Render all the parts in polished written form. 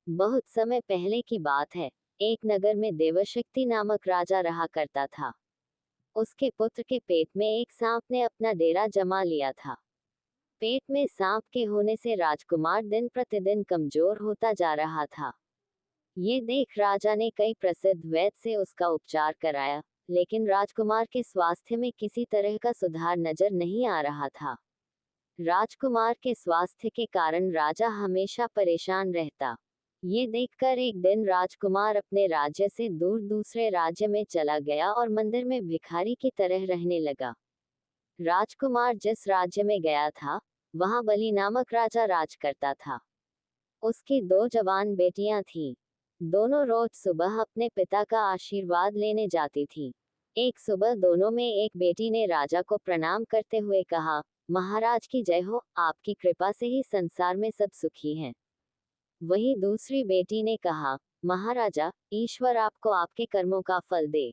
बहुत समय पहले की बात है। एक नगर में देवशक्ति नामक राजा रहा करता था। उसके पुत्र के पेट में एक सांप ने अपना डेरा जमा लिया था। पेट में सांप के होने से राजकुमार दिन प्रतिदिन कमजोर होता जा रहा था। ये देख राजा ने कई प्रसिद्ध वैद्य से उसका उपचार कराया, लेकिन राजकुमार के स्वास्थ्य में किसी तरह का सुधार नजर नहीं आ रहा था। राजकुमार के स्वास्थ्य के कारण राजा हमेशा परेशान रहता। ये देखकर एक दिन राजकुमार अपने राज्य से दूर दूसरे राज्य में चला गया और मंदिर में भिखारी की तरह रहने लगा। राजकुमार जिस राज्य में गया था, वहां बलि नामक राजा राज करता था। उसकी दो जवान बेटियां थीं। दोनों रोज सुबह अपने पिता का आशीर्वाद लेने जाती थीं। एक सुबह दोनों में एक बेटी ने राजा को प्रणाम करते हुए कहा, महाराज की जय हो, आपकी कृपा से ही संसार में सब सुखी हैं। वहीं दूसरी बेटी ने कहा, महाराजा, ईश्वर आपको आपके कर्मों का फल दे।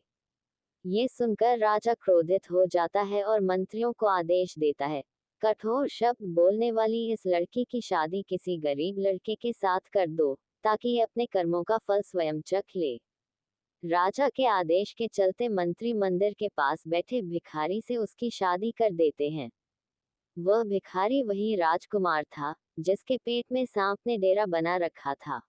ये सुनकर राजा क्रोधित हो जाता है और मंत्रियों को आदेश देता है, कठोर शब्द बोलने वाली इस लड़की की शादी किसी गरीब लड़के के साथ कर दो, ताकि ये अपने कर्मों का फल स्वयं चख ले। राजा के आदेश के चलते मंत्री मंदिर के पास बैठे भिखारी से उसकी शादी कर देते हैं। वह भिखारी वही राजकुमार था, जिसके पेट में सांप ने डेरा बना रखा था।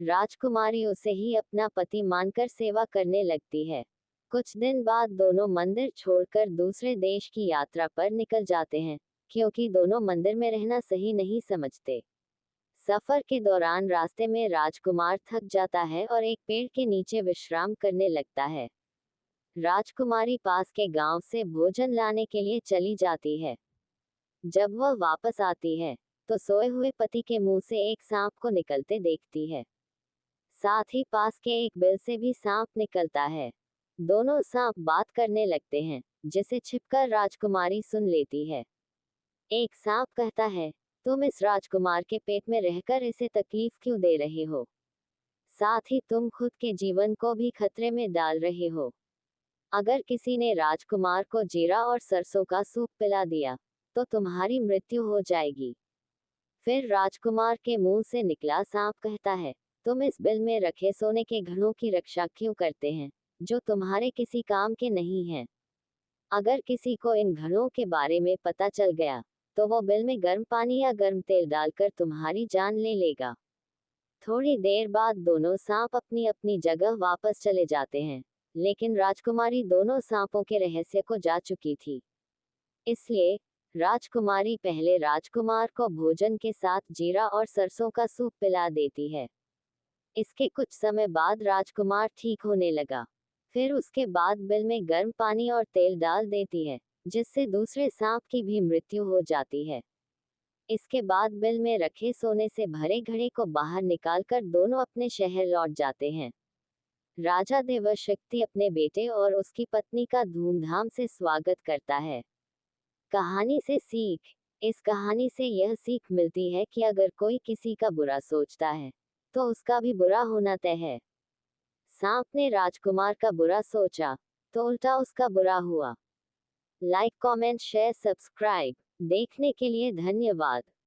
राजकुमारी उसे ही अपना पति मानकर सेवा करने लगती है। कुछ दिन बाद दोनों मंदिर छोड़कर दूसरे देश की यात्रा पर निकल जाते हैं, क्योंकि दोनों मंदिर में रहना सही नहीं समझते। सफर के दौरान रास्ते में राजकुमार थक जाता है और एक पेड़ के नीचे विश्राम करने लगता है। राजकुमारी पास के गांव से भोजन लाने के लिए चली जाती है। जब वह वापस आती है, तो सोए हुए पति के मुंह से एक सांप को निकलते देखती है। साथ ही पास के एक बिल से भी सांप निकलता है। दोनों सांप बात करने लगते हैं, जिसे छिपकर राजकुमारी सुन लेती है। एक सांप कहता है, तुम इस राजकुमार के पेट में रहकर इसे तकलीफ क्यों दे रहे हो? साथ ही तुम खुद के जीवन को भी खतरे में डाल रहे हो। अगर किसी ने राजकुमार को जीरा और सरसों का सूप पिला दिया, तो तुम्हारी मृत्यु हो जाएगी। फिर राजकुमार के मुंह से निकला सांप कहता है, तुम इस बिल में रखे सोने के घड़ों की रक्षा क्यों करते हैं, जो तुम्हारे किसी काम के नहीं हैं? अगर किसी को इन घड़ों के बारे में पता चल गया, तो वो बिल में गर्म पानी या गर्म तेल डालकर तुम्हारी जान ले लेगा। थोड़ी देर बाद दोनों सांप अपनी अपनी जगह वापस चले जाते हैं, लेकिन राजकुमारी दोनों सांपों के रहस्य को जा चुकी थी। इसलिए राजकुमारी पहले राजकुमार को भोजन के साथ जीरा और सरसों का सूप पिला देती है। इसके कुछ समय बाद राजकुमार ठीक होने लगा। फिर उसके बाद बिल में गर्म पानी और तेल डाल देती है, जिससे दूसरे सांप की भी मृत्यु हो जाती है। इसके बाद बिल में रखे सोने से भरे घड़े को बाहर निकालकर दोनों अपने शहर लौट जाते हैं। राजा देवशक्ति अपने बेटे और उसकी पत्नी का धूमधाम से स्वागत करता है। कहानी से सीख। इस कहानी से यह सीख मिलती है कि अगर कोई किसी का बुरा सोचता है, तो उसका भी बुरा होना तय है। सांप ने राजकुमार का बुरा सोचा, तो उल्टा उसका बुरा हुआ। Like, comment, share, subscribe. देखने के लिए धन्यवाद।